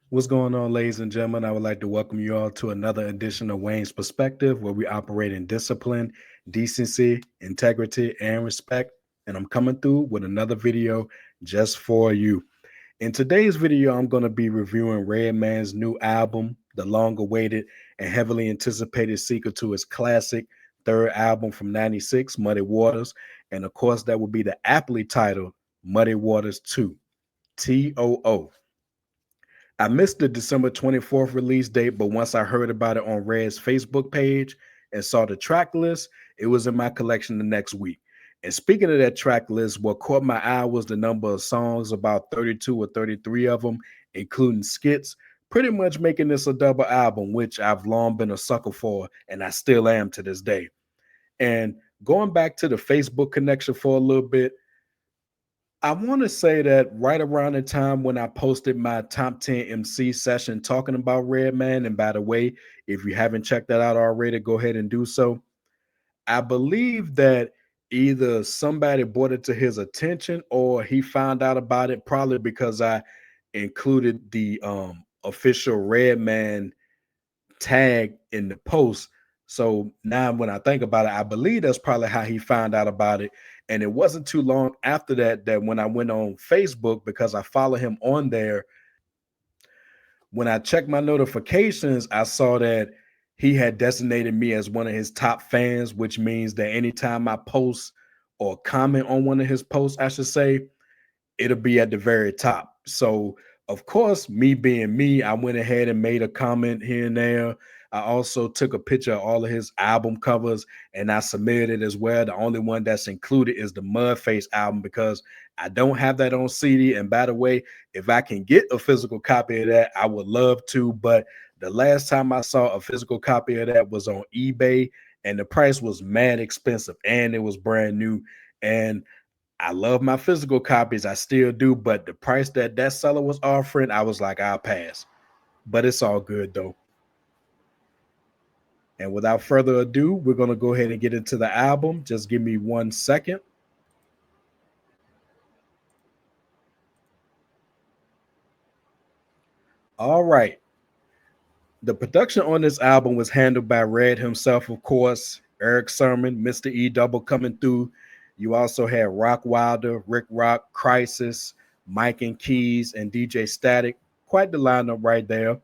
What's going on, ladies and gentlemen? I would like to welcome you all to another edition of Wayne's Perspective, where we operate in discipline, decency, integrity, and respect. And I'm coming through with another video just for you. In today's video, I'm going to be reviewing Redman's new album, the long awaited and heavily anticipated sequel to his classic third album from '96, Muddy Waters. And of course, that will be the aptly titled Muddy Waters 2, TOO. I missed the December 24th release date, but once I heard about it on Red's Facebook page and saw the track list, it was in my collection the next week. And speaking of that track list, what caught my eye was the number of songs, about 32 or 33 of them, including skits, pretty much making this a double album, which I've long been a sucker for, and I still am to this day. And going back to the Facebook connection for a little bit, I want to say that right around the time when I posted my top 10 MC session talking about Redman, and by the way, if you haven't checked that out already, go ahead and do so. I believe that either somebody brought it to his attention or he found out about it, probably because I included the official Redman tag in the post. So now when I think about it, I believe that's probably how he found out about it. And it wasn't too long after that that when I went on Facebook, because I follow him on there, when I checked my notifications, I saw that he had designated me as one of his top fans, which means that anytime I post or comment on one of his posts, I should say, it'll be at the very top. So, of course, me being me, I went ahead and made a comment here and there. I also took a picture of all of his album covers and I submitted it as well. The only one that's included is the Mudface album because I don't have that on CD. And by the way, if I can get a physical copy of that, I would love to. But the last time I saw a physical copy of that was on eBay, and the price was mad expensive and it was brand new. And I love my physical copies. I still do, but the price that that seller was offering, I was like, I'll pass. But it's all good though. And without further ado, we're going to go ahead and get into the album. Just give me 1 second. All right. The production on this album was handled by Red himself, of course, Eric Sermon, Mr. E Double coming through. You also had Rock Wilder, Rick Rock, Crisis, Mike and Keys, and DJ Static. Quite the lineup right there.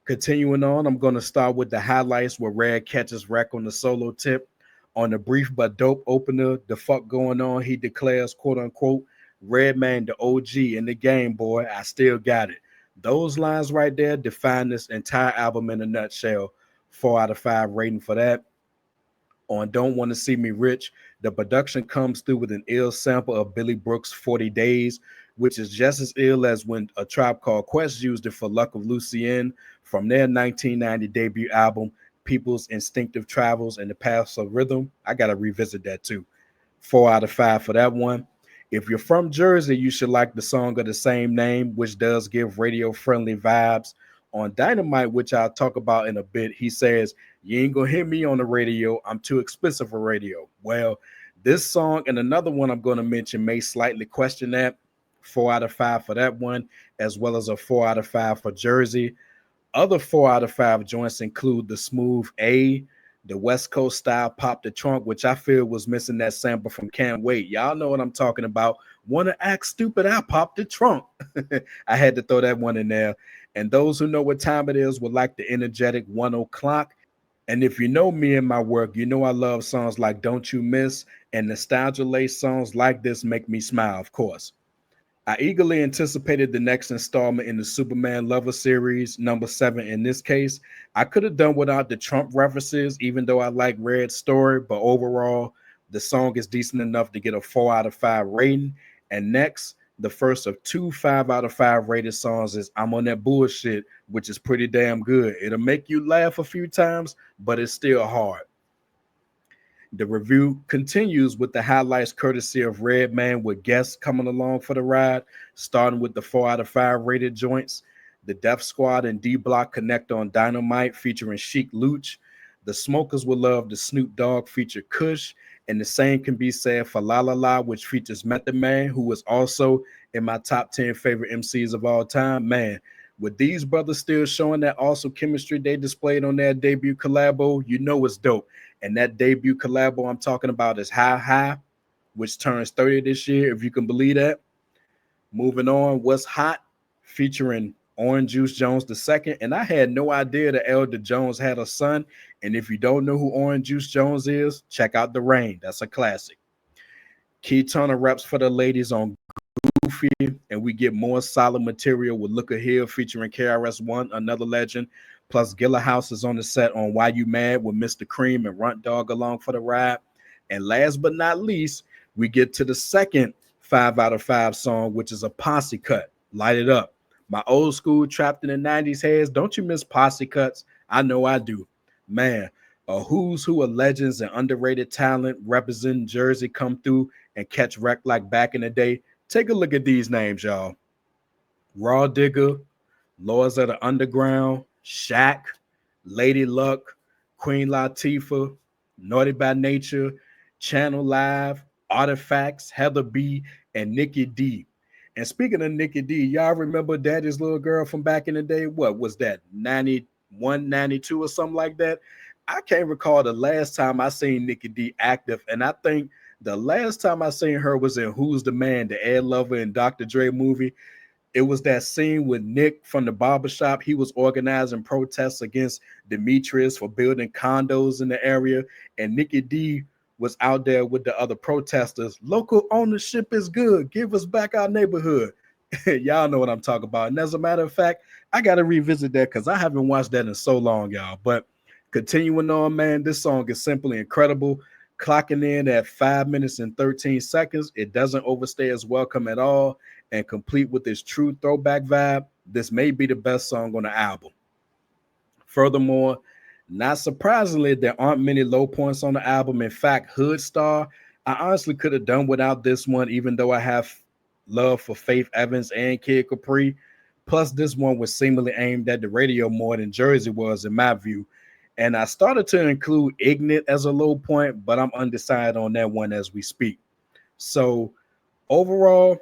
Continuing on, I'm going to start with the highlights where Red catches Wreck on the solo tip. On the brief but dope opener, the fuck going on, he declares, quote unquote, Redman, the OG in the game, boy. I still got it. Those lines right there define this entire album in a nutshell. 4 out of 5 rating for that. On Don't Want to See Me Rich, the production comes through with an ill sample of Billy Brooks' 40 Days, which is just as ill as when a Tribe Called Quest used it for Luck of Lucien from their 1990 debut album, People's Instinctive Travels and the Paths of Rhythm. I got to revisit that too. 4 out of 5 for that one. If you're from Jersey, you should like the song of the same name, which does give radio friendly vibes. On Dynamite, which I'll talk about in a bit, he says, You ain't gonna hear me on the radio. I'm too explicit for radio. Well, this song and another one I'm going to mention may slightly question that. 4 out of 5 for that one, as well as a 4 out of 5 for Jersey. Other 4 out of 5 joints include the Smooth A, the West Coast style Pop the Trunk, which I feel was missing that sample from Can't Wait. Y'all know what I'm talking about. Wanna act stupid? I pop the trunk. I had to throw that one in there. And those who know what time it is would like the energetic 1 o'clock. And if you know me and my work, you know I love songs like Don't You Miss, and nostalgia laced songs like this make me smile, of course. I eagerly anticipated the next installment in the Superman Lover series, number 7 in this case. I could have done without the Trump references, even though I like Red's story, but overall, the song is decent enough to get a 4 out of 5 rating. And next, the first of two 5 out of 5 rated songs is I'm on That Bullshit, which is pretty damn good. It'll make you laugh a few times, but it's still hard. The review continues with the highlights courtesy of Redman with guests coming along for the ride, starting with the 4 out of 5 rated joints. The Def Squad and D Block connect on Dynamite featuring Chic Luch. The Smokers Will Love the Snoop Dogg feature Kush. And the same can be said for La La La, which features Method Man, who was also in my top 10 favorite MCs of all time. Man, With these brothers still showing that awesome chemistry they displayed on their debut collabo, you know it's dope. And that debut collabo I'm talking about is High High, which turns 30 this year, if you can believe that. Moving on, What's Hot, featuring Orange Juice Jones II. And I had no idea that Elder Jones had a son. And if you don't know who Orange Juice Jones is, check out The Rain. That's a classic. Key Turner reps for the ladies on Goofy, and we get more solid material with Looker Hill featuring KRS-One, another legend. Plus, Gilla House is on the set on Why You Mad with Mr. Cream and Runt Dog along for the ride. And last but not least, we get to the second 5 out of 5 song, which is a posse cut. Light It Up. My old school trapped in the 90s heads, don't you miss posse cuts? I know I do. Man, a who's who of legends and underrated talent representing Jersey come through and catch wreck like back in the day. Take a look at these names, y'all. Raw Digger, Lords of the Underground, Shaq, Lady Luck, Queen Latifah, Naughty by Nature, Channel Live, Artifacts, Heather B, and Nikki D. And speaking of Nikki D, y'all remember Daddy's Little Girl from back in the day? What was that, 91, 92 or something like that? I can't recall the last time I seen Nikki D active, and I think the last time I seen her was in Who's the Man, the Ed Lover and Dr. Dre movie. It was that scene with Nick from the barbershop. He was organizing protests against Demetrius for building condos in the area. And Nikki D was out there with the other protesters. Local ownership is good. Give us back our neighborhood. Y'all know what I'm talking about. And as a matter of fact, I got to revisit that because I haven't watched that in so long, y'all. But continuing on, man, this song is simply incredible. Clocking in at 5 minutes and 13 seconds. It doesn't overstay its welcome at all. And complete with this true throwback vibe, this may be the best song on the album. Furthermore, not surprisingly, there aren't many low points on the album. In fact, Hood Star, I honestly could have done without this one, even though I have love for Faith Evans and Kid Capri. Plus, this one was seemingly aimed at the radio more than Jersey was, in my view. And I started to include Ignite as a low point, but I'm undecided on that one as we speak. So, overall,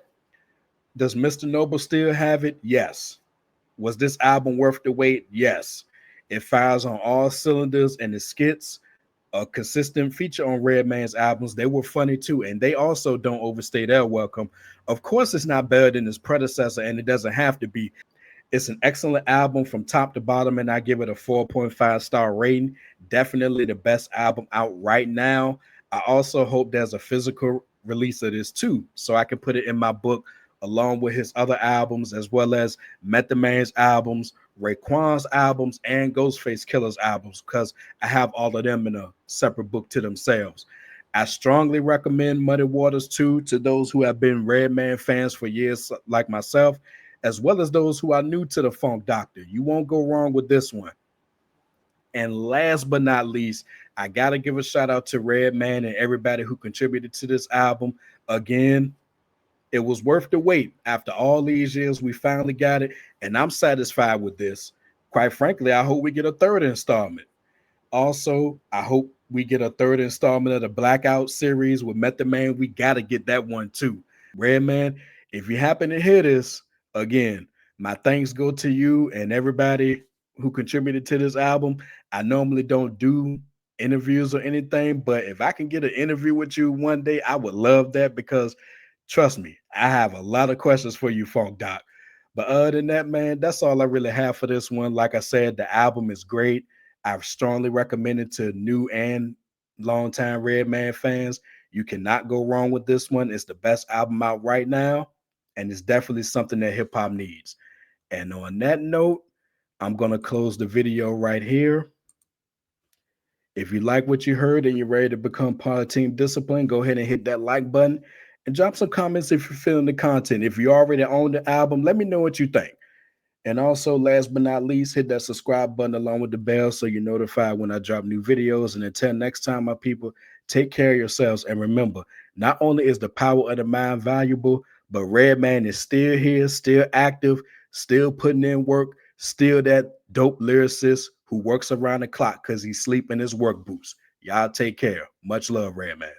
does Mr. Noble still have it? Yes. Was this album worth the wait? Yes. It fires on all cylinders, and the skits, a consistent feature on Redman's albums. They were funny too, and they also don't overstay their welcome. Of course, it's not better than its predecessor, and it doesn't have to be. It's an excellent album from top to bottom, and I give it a 4.5-star rating. Definitely the best album out right now. I also hope there's a physical release of this too, so I can put it in my book along with his other albums, as well as Method Man's albums, Raekwon's albums, and Ghostface Killer's albums, because I have all of them in a separate book to themselves. I strongly recommend Muddy Waters 2 to those who have been Redman fans for years, like myself, as well as those who are new to the Funk Doctor. You won't go wrong with this one. And last but not least, I got to give a shout out to Redman and everybody who contributed to this album. Again, it was worth the wait. After all these years, we finally got it, and I'm satisfied with this. Quite frankly, I hope we get a third installment. Also, I hope we get a third installment of the Blackout series with Method Man. We got to get that one too. Redman, if you happen to hear this, again, my thanks go to you and everybody who contributed to this album. I normally don't do interviews or anything, but if I can get an interview with you one day, I would love that because trust me, I have a lot of questions for you, Funk Doc. But other than that, man, that's all I really have for this one. Like I said, the album is great. I strongly recommend it to new and longtime Redman fans. You cannot go wrong with this one. It's the best album out right now, and it's definitely something that hip hop needs. And on that note, I'm going to close the video right here. If you like what you heard and you're ready to become part of Team Discipline, go ahead and hit that like button and drop some comments if you're feeling the content. If you already own the album, let me know what you think. And also, last but not least, hit that subscribe button along with the bell so you're notified when I drop new videos. And until next time, my people, take care of yourselves. And remember, not only is the power of the mind valuable, but Redman is still here, still active, still putting in work, still that dope lyricist who works around the clock because he's sleeping his work boots. Y'all take care. Much love, Redman.